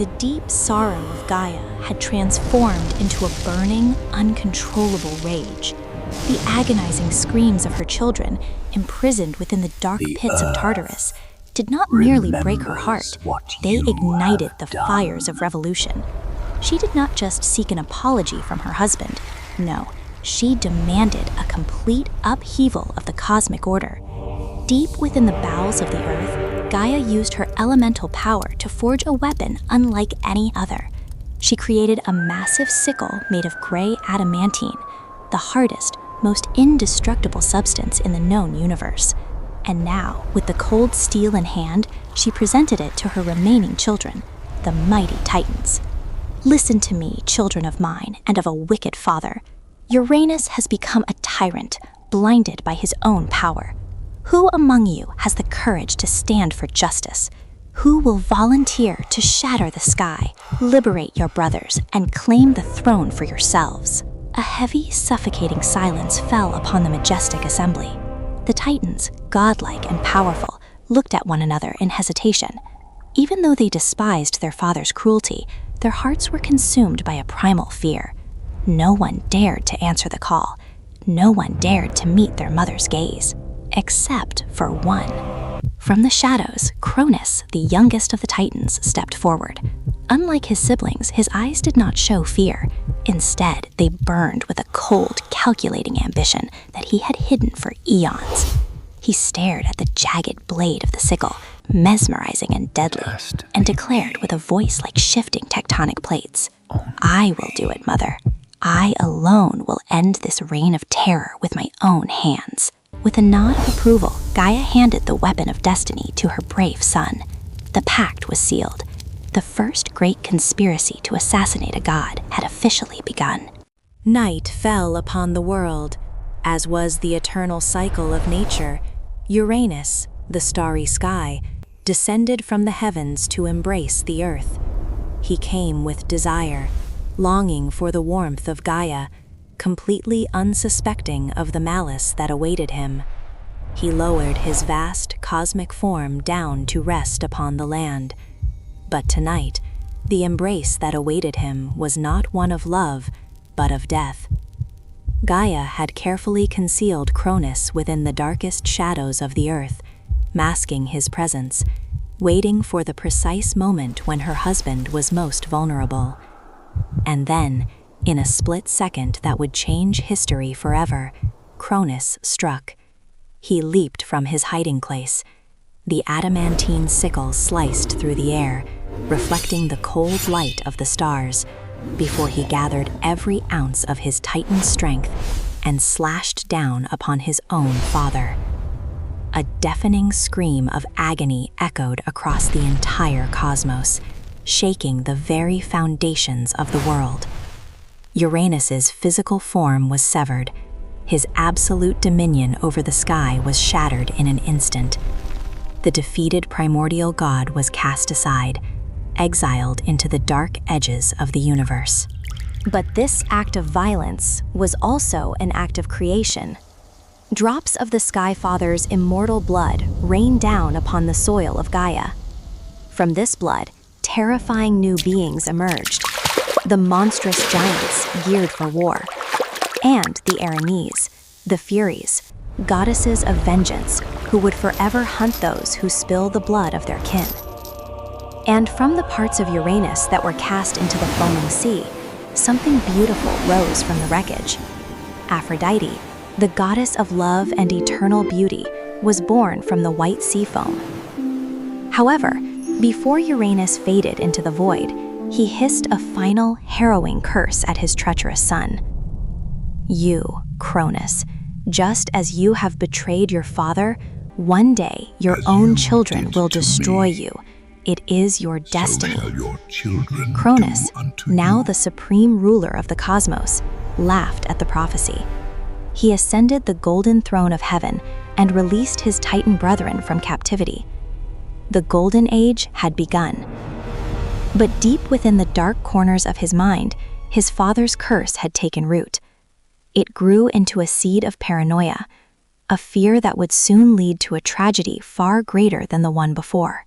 The deep sorrow of Gaia had transformed into a burning, uncontrollable rage. The agonizing screams of her children, imprisoned within the dark pits of Tartarus, did not merely break her heart, they ignited the fires of revolution. She did not just seek an apology from her husband. No, she demanded a complete upheaval of the cosmic order. Deep within the bowels of the earth, Gaia used her elemental power to forge a weapon unlike any other. She created a massive sickle made of gray adamantine, the hardest, most indestructible substance in the known universe. And now, with the cold steel in hand, she presented it to her remaining children, the mighty Titans. Listen to me, children of mine and of a wicked father. Uranus has become a tyrant, blinded by his own power. Who among you has the courage to stand for justice? Who will volunteer to shatter the sky, liberate your brothers, and claim the throne for yourselves? A heavy, suffocating silence fell upon the majestic assembly. The Titans, godlike and powerful, looked at one another in hesitation. Even though they despised their father's cruelty, their hearts were consumed by a primal fear. No one dared to answer the call. No one dared to meet their mother's gaze, except for one. From the shadows, Cronus, the youngest of the Titans, stepped forward. Unlike his siblings, his eyes did not show fear. Instead, they burned with a cold, calculating ambition that he had hidden for eons. He stared at the jagged blade of the sickle, mesmerizing and deadly, and declared with a voice like shifting tectonic plates, "I will do it, Mother. I alone will end this reign of terror with my own hands." With a nod of approval, Gaia handed the weapon of destiny to her brave son. The pact was sealed. The first great conspiracy to assassinate a god had officially begun. Night fell upon the world. As was the eternal cycle of nature, Uranus, the starry sky, descended from the heavens to embrace the earth. He came with desire, longing for the warmth of Gaia, completely unsuspecting of the malice that awaited him. He lowered his vast cosmic form down to rest upon the land. But tonight, the embrace that awaited him was not one of love, but of death. Gaia had carefully concealed Cronus within the darkest shadows of the earth, masking his presence, waiting for the precise moment when her husband was most vulnerable. And then, in a split second that would change history forever, Cronus struck. He leaped from his hiding place. The adamantine sickle sliced through the air, reflecting the cold light of the stars, before he gathered every ounce of his Titan strength and slashed down upon his own father. A deafening scream of agony echoed across the entire cosmos, shaking the very foundations of the world. Uranus's physical form was severed. His absolute dominion over the sky was shattered in an instant. The defeated primordial god was cast aside, exiled into the dark edges of the universe. But this act of violence was also an act of creation. Drops of the Sky Father's immortal blood rained down upon the soil of Gaia. From this blood, terrifying new beings emerged, the monstrous giants geared for war, and the Erinyes, the Furies, goddesses of vengeance who would forever hunt those who spill the blood of their kin. And from the parts of Uranus that were cast into the foaming sea, something beautiful rose from the wreckage. Aphrodite, the goddess of love and eternal beauty, was born from the white sea foam. However, before Uranus faded into the void, he hissed a final, harrowing curse at his treacherous son. "You, Cronus, just as you have betrayed your father, one day your own children will destroy you. It is your destiny." Cronus, now the supreme ruler of the cosmos, laughed at the prophecy. He ascended the golden throne of heaven and released his Titan brethren from captivity. The Golden Age had begun. But deep within the dark corners of his mind, his father's curse had taken root. It grew into a seed of paranoia, a fear that would soon lead to a tragedy far greater than the one before.